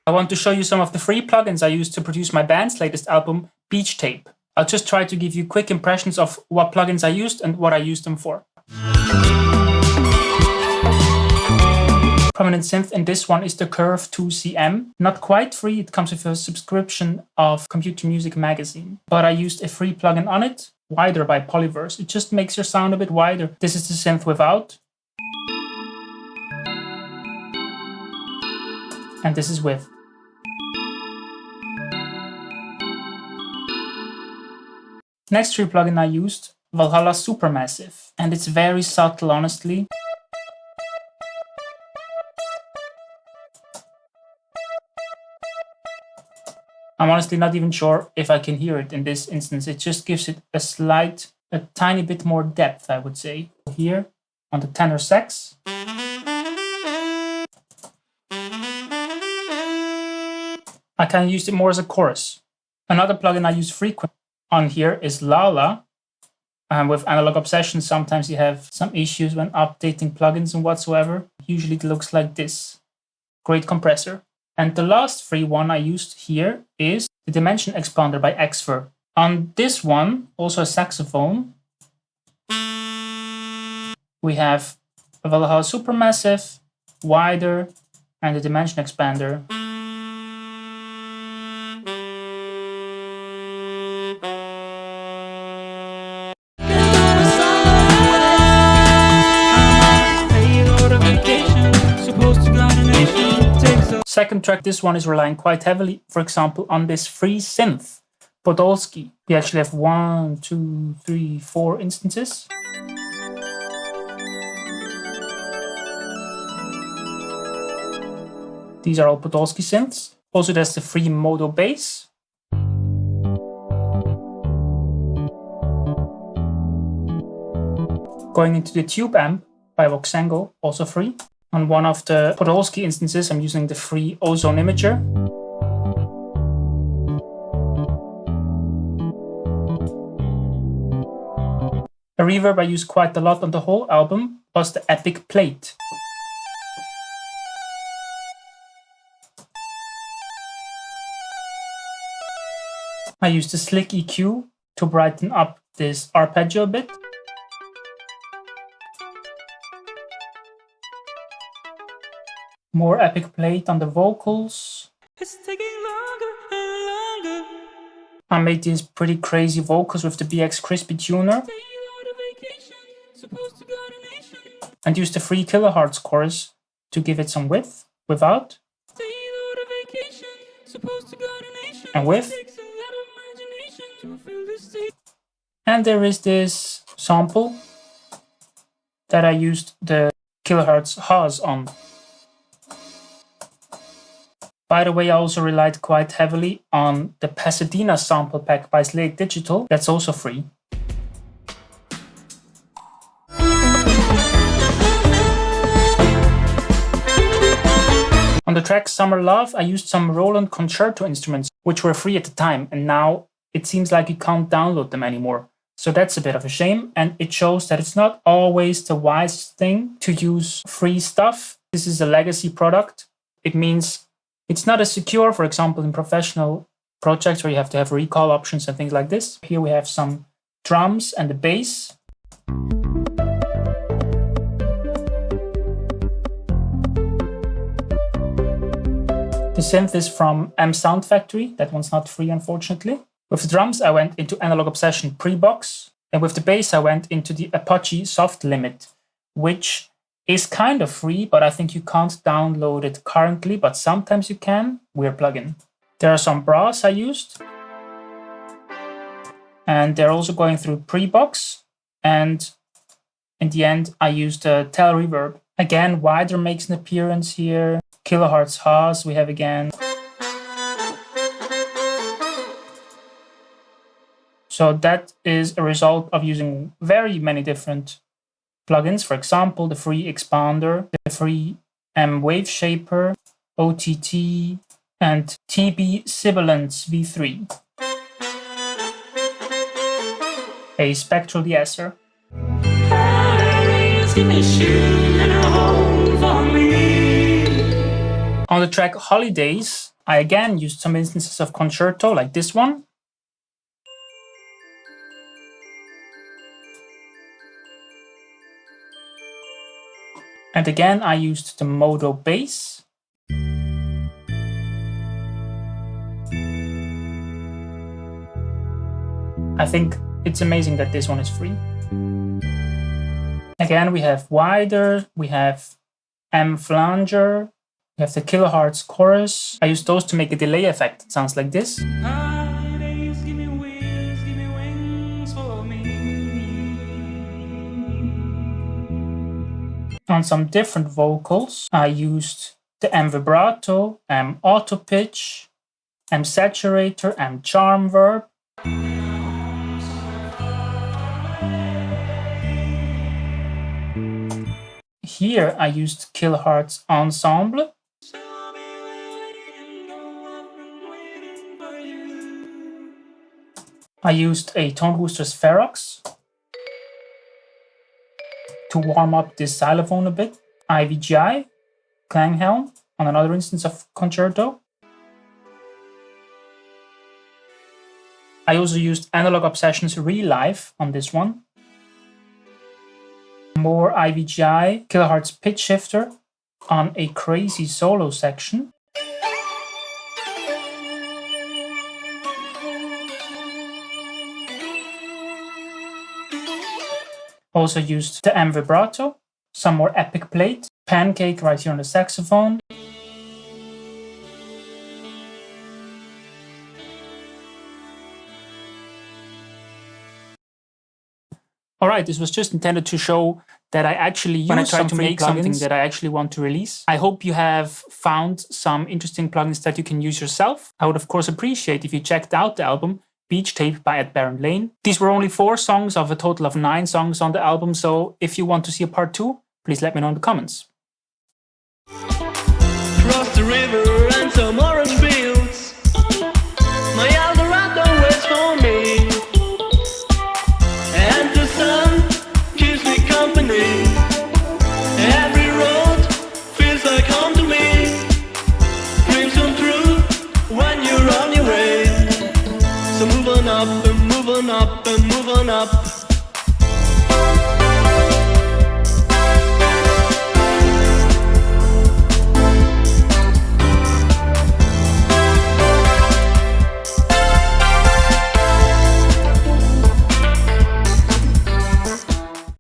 I want to show you some of the free plugins I used to produce my band's latest album, Beach Tape. I'll just try to give you quick impressions of what plugins I used and what I used them for. Prominent synth in this one is the Curve 2CM. Not quite free, it comes with a subscription of Computer Music Magazine. But I used a free plugin on it, Wider by Polyverse. It just makes your sound a bit wider. This is the synth without. And this is with. Next free plugin I used, Valhalla Supermassive. And it's very subtle, honestly. I'm honestly not even sure if I can hear it in this instance. It just gives it a tiny bit more depth, I would say. Here on the tenor sax. I can use it more as a chorus. Another plugin I use frequently on here is Lala. With Analog Obsession, sometimes you have some issues when updating plugins and whatsoever. Usually it looks like this. Great compressor. And the last free one I used here is the Dimension Expander by Xfer. On this one, also a saxophone, we have a Valhalla Supermassive, Wider, and the Dimension Expander. Second track, this one is relying quite heavily, for example, on this free synth, Podolsky. We actually have 1, 2, 3, 4 instances. These are all Podolsky synths. Also, there's the free Modo bass. Going into the Tube Amp by Voxengo, also free. On one of the Podolsky instances, I'm using the free Ozone Imager. A reverb I use quite a lot on the whole album was the Epic Plate. I used the Slick EQ to brighten up this arpeggio a bit. More Epic Plate on the vocals. It's taking longer and longer. I made these pretty crazy vocals with the BX Crispy tuner. And used the free Kilohertz chorus to give it some width, without. And with. And there is this sample that I used the Kilohertz Haas on. By the way, I also relied quite heavily on the Pasadena sample pack by Slate Digital. That's also free. On the track Summer Love, I used some Roland concerto instruments, which were free at the time, and now it seems like you can't download them anymore. So that's a bit of a shame, and it shows that it's not always the wisest thing to use free stuff. This is a legacy product. It means it's not as secure, for example, in professional projects where you have to have recall options and things like this. Here we have some drums and the bass. The synth is from M Sound Factory. That one's not free, unfortunately. With the drums, I went into Analog Obsession Pre-Box. And with the bass, I went into the Apache Soft Limit, which is kind of free, but I think you can't download it currently, but sometimes you can. Weird plugin. There are some brass I used. And they're also going through Pre-Box. And in the end, I used the Tel Reverb. Again, Wider makes an appearance here. Kilohertz Haas we have again. So that is a result of using very many different plugins. For example, the free Expander, the free M Wave Shaper, OTT, and TB Sibilance V3. A spectral de-esser. On the track Holidays, I again used some instances of concerto like this one. And again, I used the Modo bass. I think it's amazing that this one is free. Again, we have wider, we have M flanger, we have the kilohertz chorus. I used those to make a delay effect. It sounds like this. On some different vocals, I used the M vibrato, M auto pitch, M saturator, M charm verb. Here I used kilohertz ensemble. I used a tone booster Spherox to warm up this xylophone a bit. IVGI, Klanghelm on another instance of concerto. I also used Analog Obsessions Real Life on this one. More IVGI, kilohertz pitch shifter on a crazy solo section. Also used the M vibrato, some more epic plate, pancake right here on the saxophone. Alright, this was just intended to show that I actually use when I try to make something that I actually want to release. I hope you have found some interesting plugins that you can use yourself. I would of course appreciate if you checked out the album Beach Tape by Ed Baron Lane. These were only 4 songs of a total of 9 songs on the album, so if you want to see a part 2, please let me know in the comments. Cross the river and some orange fields. My Eldorado waits for me, and the sun keeps me company. Every road feels like home to me. Dreams come true when you're on your way. So move on up and move on up and move on up.